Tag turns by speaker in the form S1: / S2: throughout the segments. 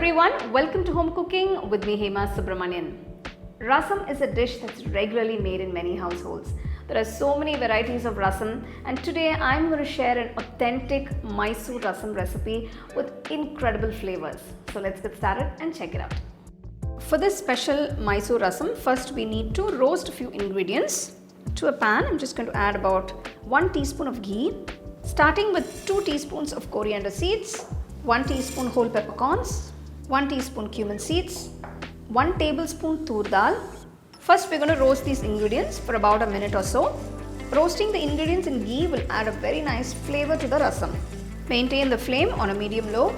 S1: everyone, welcome to Home Cooking with me Hema Subramanian. Rasam is a dish that's regularly made in many households. There are so many varieties of rasam, and today I'm going to share an authentic Mysore Rasam recipe with incredible flavors. So let's get started and check it out. For this special Mysore Rasam, first we need to roast a few ingredients. To a pan, I'm just going to add about 1 teaspoon of ghee, starting with 2 teaspoons of coriander seeds, 1 teaspoon whole peppercorns, 1 teaspoon cumin seeds, 1 tablespoon Toor Dal. First we're going to roast these ingredients for about a minute or so. Roasting the ingredients in ghee will add a very nice flavor to the rasam. Maintain the flame on a medium low.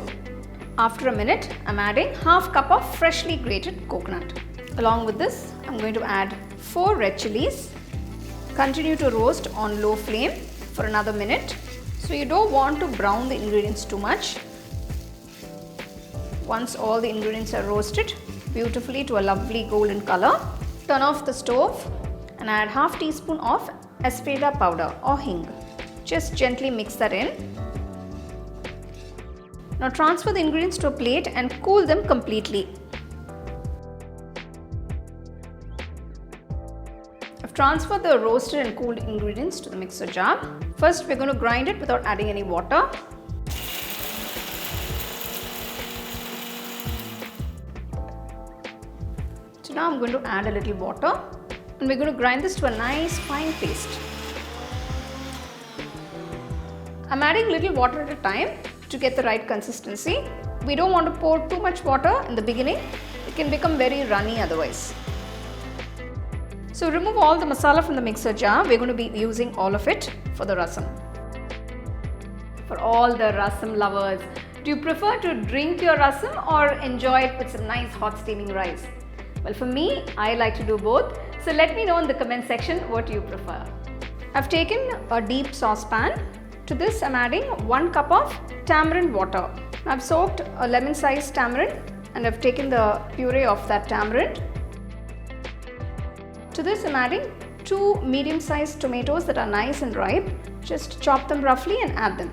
S1: After a minute, I'm adding half cup of freshly grated coconut. Along with this, I'm going to add 4 red chillies. Continue to roast on low flame for another minute. So you don't want to brown the ingredients too much. Once all the ingredients are roasted beautifully to a lovely golden color, turn off the stove and add half teaspoon of Asafoetida powder or Hing. Just gently mix that in. Now transfer the ingredients to a plate and cool them completely. I've transferred the roasted and cooled ingredients to the mixer jar. First we're going to grind it without adding any water. So now I'm going to add a little water and we're going to grind this to a nice fine paste. I'm adding little water at a time to get the right consistency. We don't want to pour too much water in the beginning. It can become very runny otherwise. So remove all the masala from the mixer jar. We're going to be using all of it for the rasam. For all the rasam lovers, do you prefer to drink your rasam or enjoy it with some nice hot steaming rice? Well, for me, I like to do both. So let me know in the comment section what you prefer. I've taken a deep saucepan. To this, I'm adding 1 cup of tamarind water. I've soaked a lemon-sized tamarind and I've taken the puree of that tamarind. To this, I'm adding 2 medium-sized tomatoes that are nice and ripe. Just chop them roughly and add them.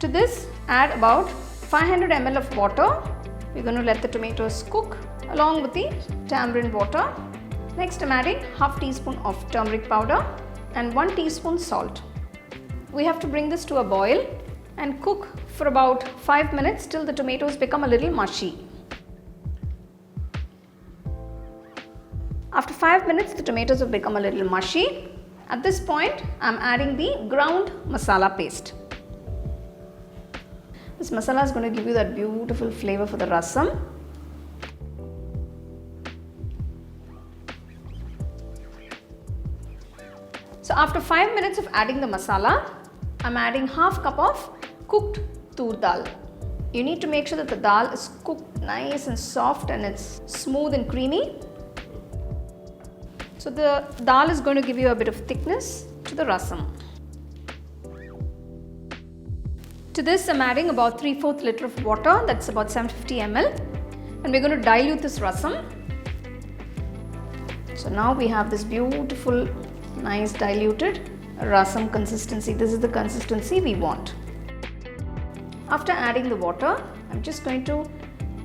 S1: To this, add about 500 ml of water. We're going to let the tomatoes cook along with the tamarind water. Next, I'm adding half teaspoon of turmeric powder and 1 teaspoon salt. We have to bring this to a boil and cook for about 5 minutes till the tomatoes become a little mushy. After 5 minutes, the tomatoes have become a little mushy. At this point, I'm adding the ground masala paste. This masala is going to give you that beautiful flavor for the rasam. So after 5 minutes of adding the masala, I'm adding half cup of cooked Toor Dal. You need to make sure that the dal is cooked nice and soft and it's smooth and creamy. So the dal is going to give you a bit of thickness to the rasam. To this, I'm adding about 3/4 liter of water, that's about 750 ml, and we're going to dilute this rasam. So now we have this beautiful, nice diluted rasam consistency. This is the consistency we want. After adding the water, I'm just going to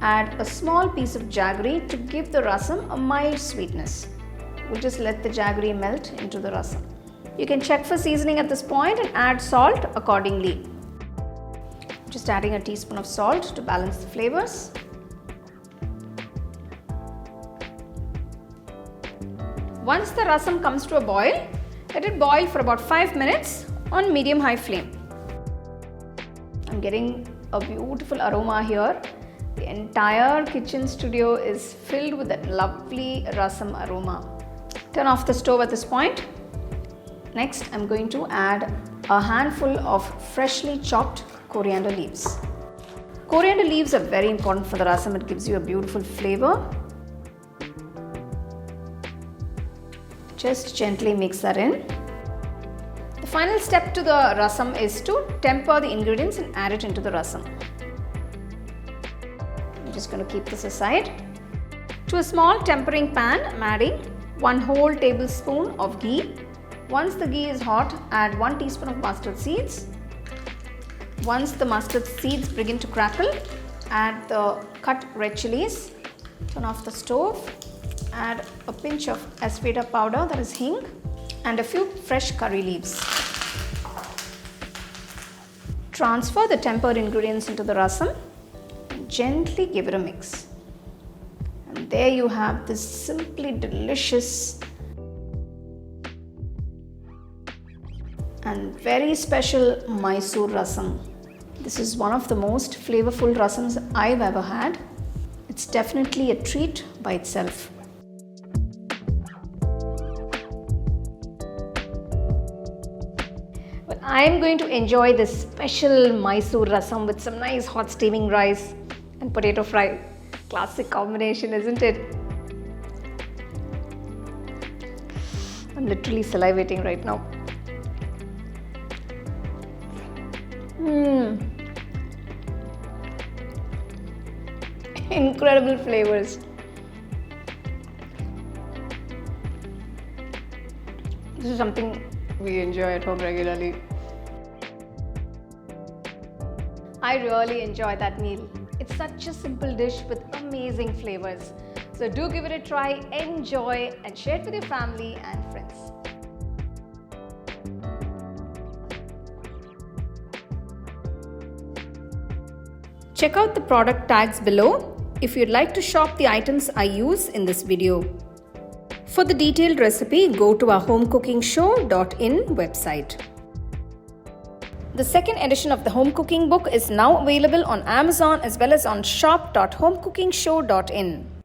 S1: add a small piece of jaggery to give the rasam a mild sweetness. We'll just let the jaggery melt into the rasam. You can check for seasoning at this point and add salt accordingly. Just adding a teaspoon of salt to balance the flavors. Once the rasam comes to a boil, let it boil for about 5 minutes on medium-high flame. I'm getting a beautiful aroma here. The entire kitchen studio is filled with that lovely rasam aroma. Turn off the stove at this point. Next, I'm going to add a handful of freshly chopped coriander leaves. Coriander leaves are very important for the rasam. It gives you a beautiful flavor. Just gently mix that in. The final step to the rasam is to temper the ingredients and add it into the rasam. I'm just going to keep this aside. To a small tempering pan, I'm adding 1 whole tablespoon of ghee. Once the ghee is hot, add 1 teaspoon of mustard seeds. Once the mustard seeds begin to crackle, add the cut red chilies, turn off the stove, add a pinch of Asafoetida powder, that is Hing, and a few fresh curry leaves. Transfer the tempered ingredients into the rasam and gently give it a mix. And there you have this simply delicious and very special Mysore Rasam. This is one of the most flavorful rasams I've ever had. It's definitely a treat by itself. But I'm going to enjoy this special Mysore Rasam with some nice hot steaming rice and potato fry. Classic combination, isn't it? I'm literally salivating right now. Incredible flavors. This is something we enjoy at home regularly. I really enjoy that meal. It's such a simple dish with amazing flavors. So do give it a try, enjoy, and share it with your family and friends. Check out the product tags below if you'd like to shop the items I use in this video. For the detailed recipe, go to our HomeCookingShow.in website. The second edition of the home cooking book is now available on Amazon as well as on shop.homecookingshow.in.